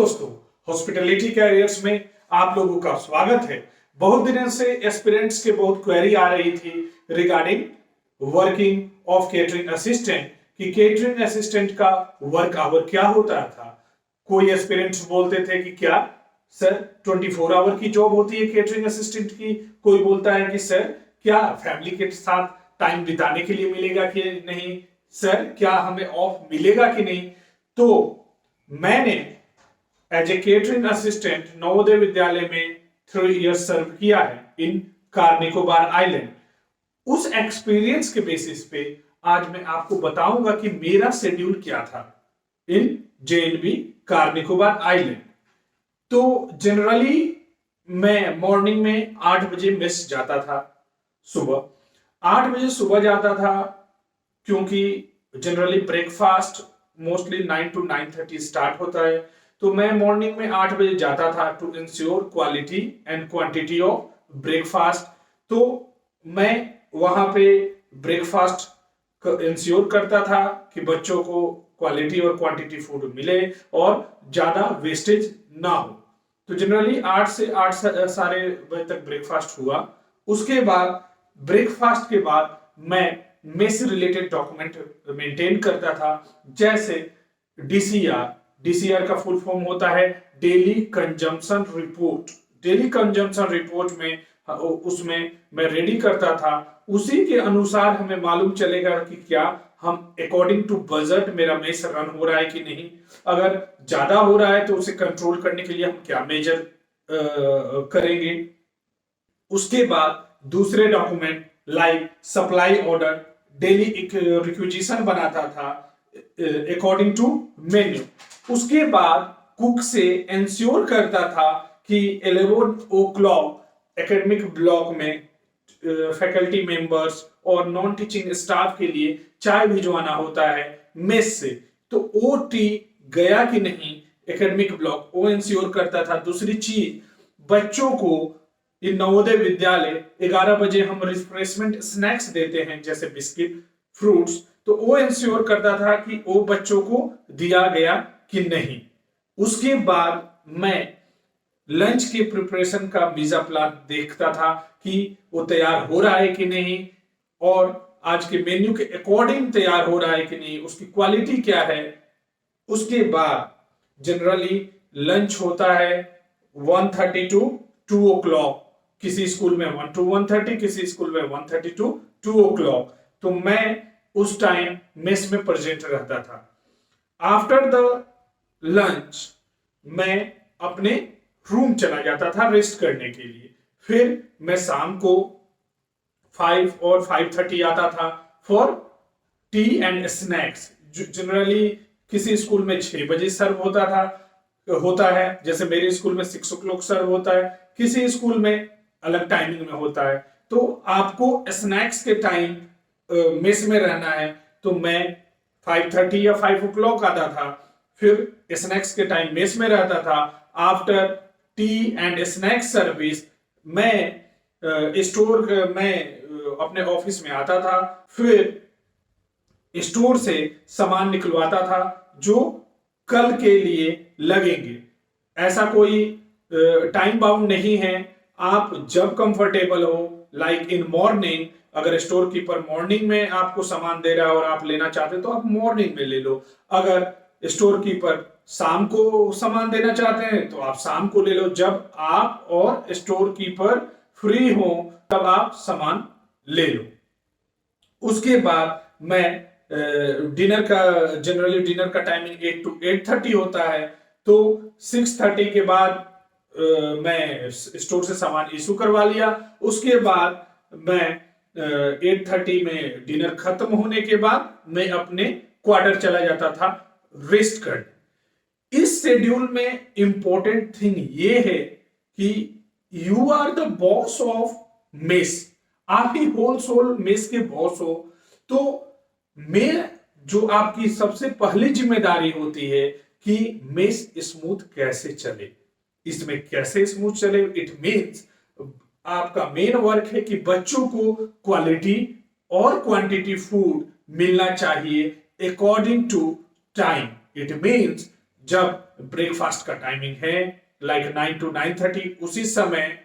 दोस्तों, hospitality carriers में आप लोगों का स्वागत है। बहुत दिनों से एस्पिरेंट्स के बहुत क्वेरी आ रही थी regarding working of catering assistant कि केटरिंग असिस्टेंट का वर्क आवर क्या होता था। कोई एस्पिरेंट्स बोलते थे कि क्या सर 24 आवर की जॉब होती है केटरिंग असिस्टेंट की। कोई बोलता है कि सर क्या फैमिली के साथ टाइम बिताने के लिए मिलेगा कि नहीं, सर क्या हमें ऑफ मिलेगा कि नहीं। तो मैंने as a catering assistant Navodaya Vidyalaya में 3 इयर्स सर्व किया है इन कार-निकोबार आइलैंड। उस एक्सपीरियंस के बेसिस पे आज मैं आपको बताऊंगा कि मेरा शेड्यूल क्या था इन जेएनबी कार-निकोबार आइलैंड। तो जनरली मैं मॉर्निंग में 8 बजे मेस जाता था। सुबह 8 बजे सुबह जाता था क्योंकि generally breakfast mostly 9 to 9:30 start होता है। तो मैं मॉर्निंग में 8 बजे जाता था to ensure quality and quantity of breakfast. तो मैं वहां पे ब्रेकफास्ट इंश्योर करता था कि बच्चों को क्वालिटी और क्वांटिटी फूड मिले और ज्यादा वेस्टेज ना हो। तो जनरली 8 से 8 साढ़े बजे तक ब्रेकफास्ट हुआ। उसके बाद ब्रेकफास्ट के बाद मैं मेस रिलेटेड डॉक्यूमेंट मेंटेन करता था, जैसे डीसीआर का फुल फॉर्म होता है daily consumption report. Daily consumption report में उसमें मैं रेडी करता था। उसी के अनुसार हमें मालूम चलेगा कि क्या हम अकॉर्डिंग टू बजट मेरा मेस रन हो रहा है कि नहीं। अगर ज्यादा हो रहा है तो उसे कंट्रोल करने के लिए हम क्या मेजर करेंगे। उसके बाद दूसरे document like supply order, daily एक रिक्विजिशन बनाता था अकॉर्डिंग टू मेन्यू। उसके बाद कुक से इंश्योर करता था कि 11 o'clock एकेडमिक ब्लॉक में फैकल्टी मेंबर्स और नॉन टीचिंग स्टाफ के लिए चाय भिजवाना होता है मेस से। तो ओटी गया कि नहीं एकेडमिक ब्लॉक वो इंश्योर करता था। दूसरी चीज, बच्चों को इन नवोदय विद्यालय 11 बजे हम रिफ्रेशमेंट स्नैक्स देते हैं जैसे बिस्किट फ्रूट्स, तो वो इंश्योर करता था कि वो बच्चों को दिया गया कि नहीं। उसके बाद मैं लंच के प्रिपरेशन का वीजा प्लान देखता था कि वो तैयार हो रहा है कि नहीं और आज के मेन्यू के अकॉर्डिंग तैयार हो रहा है कि नहीं, उसकी क्वालिटी क्या है। उसके बाद जनरली लंच होता है 1:30 to 2 o'clock। किसी स्कूल में 1 to 1:30, किसी स्कूल में 1:30 to 2 o'clock। तो मैं उस टाइम मेस में प्रेजेंट रहता था। आफ्टर द लंच मैं अपने रूम चला जाता था रेस्ट करने के लिए। फिर मैं शाम को 5 और 5:30 आता था for T and snacks. Generally किसी स्कूल में 6 बजे सर्व होता है, जैसे मेरे स्कूल में 6 o'clock सर्व होता है, किसी स्कूल में अलग टाइमिंग में होता है। तो आपको स्नैक्स के टाइम मेस में रहना है। तो मैं 5:30 या 5 o'clock आता था, फिर स्नैक्स के टाइम मेस में रहता था। After T and snacks service मैं अपने ऑफिस में आता था, फिर स्टोर से सामान निकलवाता था जो कल के लिए लगेंगे। ऐसा कोई टाइम बाउंड नहीं है, आप जब कंफर्टेबल हो, लाइक इन मॉर्निंग। अगर स्टोर कीपर मॉर्निंग में आपको सामान दे रहा है और आप लेना चाहते हैं तो आप मॉर्निंग में ले लो। अगर स्टोर कीपर शाम को सामान देना चाहते हैं तो आप शाम को ले लो। जब आप और स्टोर कीपर फ्री हो तब आप सामान ले लो। उसके बाद मैं जनरली डिनर का टाइमिंग 8 to 8:30 होता है। तो 6:30 के बाद मैं स्टोर से सामान इशू करवा लिया। उसके बाद मैं 8:30 में डिनर खत्म होने के बाद मैं अपने क्वार्टर चला जाता था रेस्ट करने। इस शेड्यूल में इंपॉर्टेंट थिंग ये है कि you are the boss of mess. आप ही होल सोल मेस के बॉस हो। तो मैं जो आपकी सबसे पहली जिम्मेदारी होती है कि मेस स्मूथ कैसे चले। इसमें कैसे स्मूथ चले, इट मीन्स आपका मेन वर्क है कि बच्चों को क्वालिटी और क्वांटिटी फूड मिलना चाहिए according to time. It means जब ब्रेकफास्ट का टाइमिंग है लाइक 9 to 9:30, उसी समय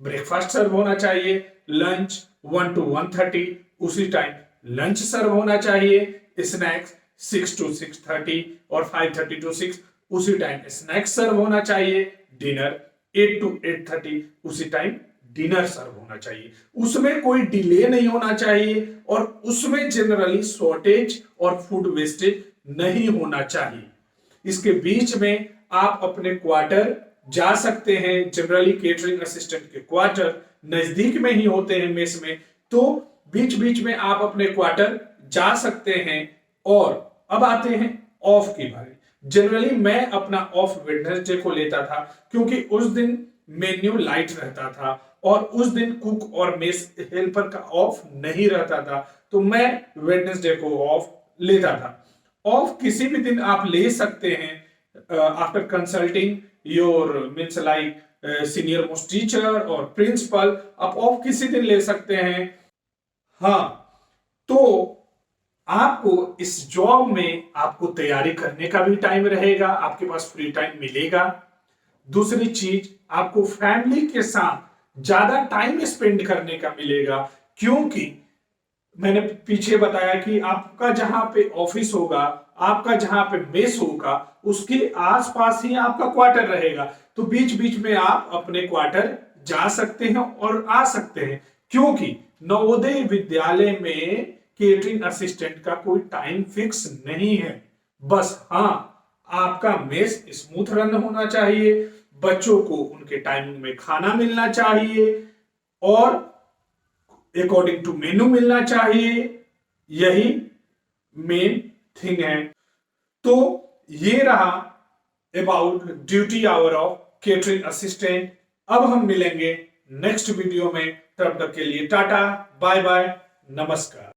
ब्रेकफास्ट सर्व होना चाहिए। लंच 1 to 1:30, उसी टाइम लंच सर्व होना चाहिए। स्नैक्स 6 to 6:30 और 5:30 to 6, उसी टाइम स्नैक्स सर्व होना चाहिए। डिनर 8 to 8:30, उसी टाइम डिनर सर्व होना चाहिए। उसमें कोई डिले नहीं होना चाहिए और उसमें जनरली शॉर्टेज और फूड वेस्टेज नहीं होना चाहिए। इसके बीच में आप अपने क्वार्टर जा सकते हैं। जनरली केटरिंग असिस्टेंट के क्वार्टर नजदीक में ही होते हैं मेस में, तो बीच बीच में आप अपने क्वार्टर जा सकते हैं। और अब आते हैं ऑफ की बारी। जनरली मैं अपना ऑफ वेडनेसडे को लेता था, क्योंकि उस दिन मेन्यू लाइट रहता था और उस दिन कुक और मेस हेल्पर का ऑफ नहीं रहता था, तो मैं वेडनेसडे को ऑफ लेता था। ऑफ किसी भी दिन आप ले सकते हैं after consulting your means like senior most teacher और प्रिंसिपल, आप ऑफ किसी दिन ले सकते हैं। हाँ, तो आपको इस जॉब में आपको तैयारी करने का भी टाइम रहेगा, आपके पास फ्री टाइम मिलेगा। दूसरी चीज, आपको फैमिली के साथ ज्यादा टाइम स्पेंड करने का मिलेगा, क्योंकि मैंने पीछे बताया कि आपका जहां पे ऑफिस होगा, आपका जहां पे मेस होगा, उसके आसपास ही आपका क्वार्टर रहेगा। तो बीच बीच में आप अपने क्वार्टर जा सकते हैं और आ सकते हैं, क्योंकि नवोदय विद्यालय में केटरिंग असिस्टेंट का कोई टाइम फिक्स नहीं है। बस हाँ, आपका मेस स्मूथ रन होना चाहिए, बच्चों को उनके टाइमिंग में खाना मिलना चाहिए और अकॉर्डिंग टू मेनू मिलना चाहिए। यही मेन थिंग है। तो ये रहा about duty hour of catering assistant. अब हम मिलेंगे नेक्स्ट वीडियो में, तब तक के लिए टाटा, बाय बाय, नमस्कार।